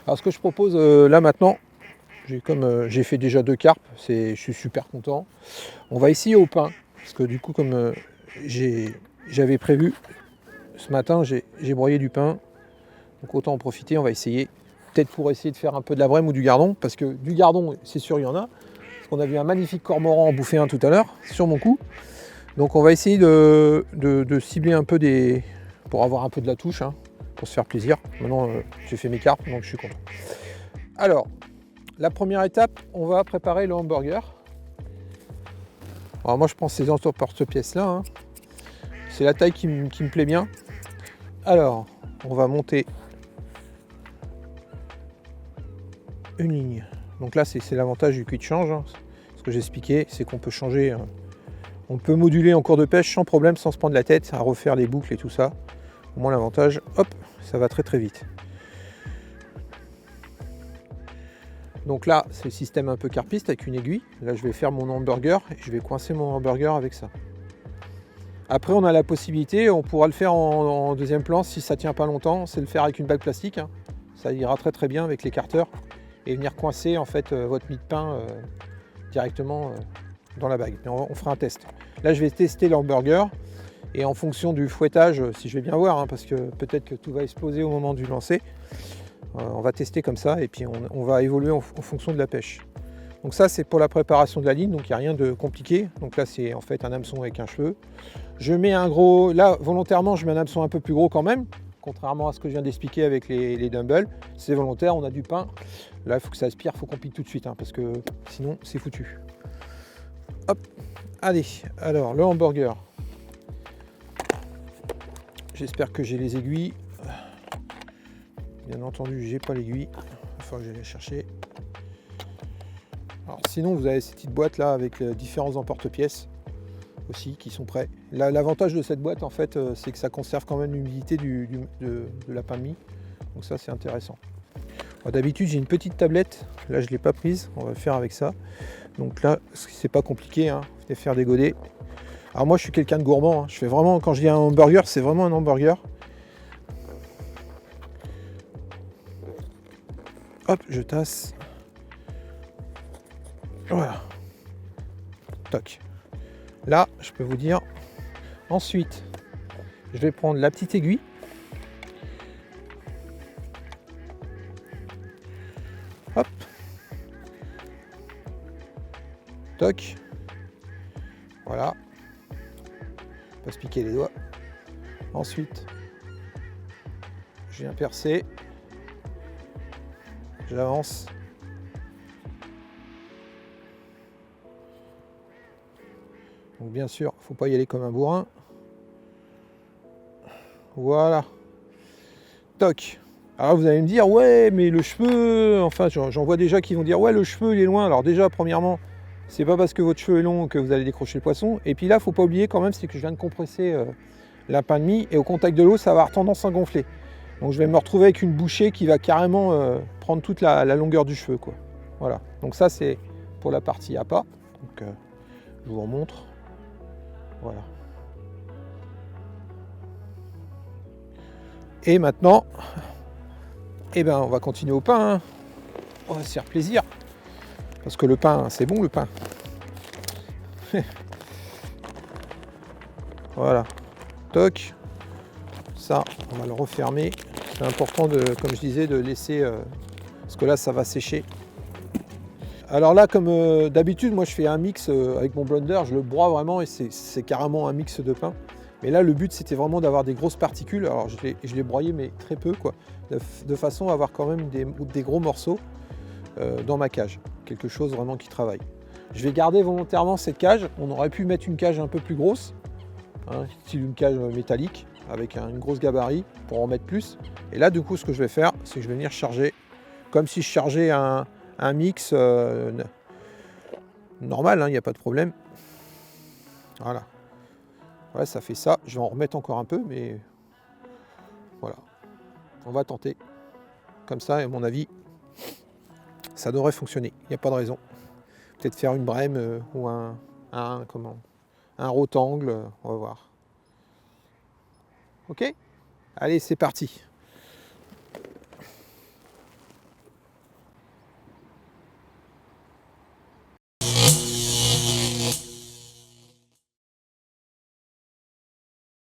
Alors ce que je propose là maintenant, j'ai fait déjà 2 carpes, je suis super content. On va essayer au pain, parce que du coup comme j'avais prévu, ce matin j'ai broyé du pain, donc autant en profiter, on va essayer. Peut-être pour essayer de faire un peu de la brème ou du gardon, parce que du gardon, c'est sûr, il y en a. Parce qu'on a vu un magnifique cormoran en bouffer un tout à l'heure, sur mon coup. Donc on va essayer de cibler un peu pour avoir un peu de la touche, hein, pour se faire plaisir. Maintenant, j'ai fait mes carpes, donc je suis content. Alors, la première étape, on va préparer le hamburger. Alors moi, je prends ces porte-pièces là, hein. C'est la taille qui me plaît bien. Alors, on va monter une ligne. Donc là, c'est l'avantage du quick change, hein. Ce que j'expliquais, c'est qu'on peut changer, on peut moduler en cours de pêche sans problème, sans se prendre la tête à refaire les boucles et tout ça. Au moins l'avantage, hop, ça va très très vite. Donc là, c'est le système un peu carpiste avec une aiguille. Là, je vais faire mon hamburger et je vais coincer mon hamburger avec ça. Après, on a la possibilité, on pourra le faire en deuxième plan si ça tient pas longtemps, c'est le faire avec une bague plastique, hein. Ça ira très très bien avec l'écarteur et venir coincer en fait votre mie de pain directement dans la bague. Mais on fera un test. Là, je vais tester l'hamburger et en fonction du fouettage, si je vais bien voir, hein, parce que peut-être que tout va exploser au moment du lancer, on va tester comme ça et puis on va évoluer en fonction de la pêche. Donc ça, c'est pour la préparation de la ligne, donc il n'y a rien de compliqué. Donc là, c'est en fait un hameçon avec un cheveu. Je mets un gros, là volontairement, je mets un hameçon un peu plus gros quand même, contrairement à ce que je viens d'expliquer avec les dumbbells. C'est volontaire, on a du pain. Là, il faut que ça aspire, il faut qu'on pique tout de suite, hein, parce que sinon, c'est foutu. Hop, allez, alors le hamburger. J'espère que j'ai les aiguilles. Bien entendu, j'ai pas l'aiguille. Il faut que j'aille les chercher. Alors, sinon, vous avez ces petites boîtes là avec différents emporte-pièces aussi qui sont prêts. L'avantage de cette boîte, en fait, c'est que ça conserve quand même l'humidité de la pain de mie. Donc ça, c'est intéressant. D'habitude, j'ai une petite tablette. Là, je ne l'ai pas prise. On va le faire avec ça. Donc là, c'est pas compliqué, hein. Venez faire des godets. Alors moi, je suis quelqu'un de gourmand, hein. Je fais vraiment, quand je dis un hamburger, c'est vraiment un hamburger. Hop, je tasse. Voilà. Toc. Là, je peux vous dire. Ensuite, je vais prendre la petite aiguille. Hop. Toc. Voilà. Pas se piquer les doigts. Ensuite, je viens percer. J'avance. Donc bien sûr, faut pas y aller comme un bourrin. Voilà. Toc. Alors vous allez me dire, ouais, mais le cheveu, enfin j'en vois déjà qui vont dire, ouais, le cheveu il est loin. Alors déjà, premièrement, c'est pas parce que votre cheveu est long que vous allez décrocher le poisson. Et puis là, faut pas oublier quand même, c'est que je viens de compresser la pain de mie et au contact de l'eau, ça va avoir tendance à gonfler. Donc je vais me retrouver avec une bouchée qui va carrément prendre toute la longueur du cheveu, quoi. Voilà. Donc ça, c'est pour la partie appât. Donc je vous remontre. Voilà. Et maintenant, eh ben, on va continuer au pain, hein. On va se faire plaisir. Parce que le pain, c'est bon le pain. Voilà. Toc. Ça, on va le refermer. C'est important, comme je disais, de laisser... parce que là, ça va sécher. Alors là, comme d'habitude, moi je fais un mix avec mon blender. Je le broie vraiment et c'est carrément un mix de pain. Mais là, le but, c'était vraiment d'avoir des grosses particules. Alors, je l'ai broyé, mais très peu, quoi. De façon à avoir quand même des gros morceaux dans ma cage. Quelque chose vraiment qui travaille. Je vais garder volontairement cette cage. On aurait pu mettre une cage un peu plus grosse, hein, style une cage métallique, avec une grosse gabarit, pour en mettre plus. Et là, du coup, ce que je vais faire, c'est que je vais venir charger, comme si je chargeais un mix normal, il n'y a pas de problème. Voilà. Ouais, ça fait ça. Je vais en remettre encore un peu, mais voilà. On va tenter. Comme ça, à mon avis, ça devrait fonctionner. Il n'y a pas de raison. Peut-être faire une brème ou un rotangle. On va voir. Ok ? Allez, c'est parti.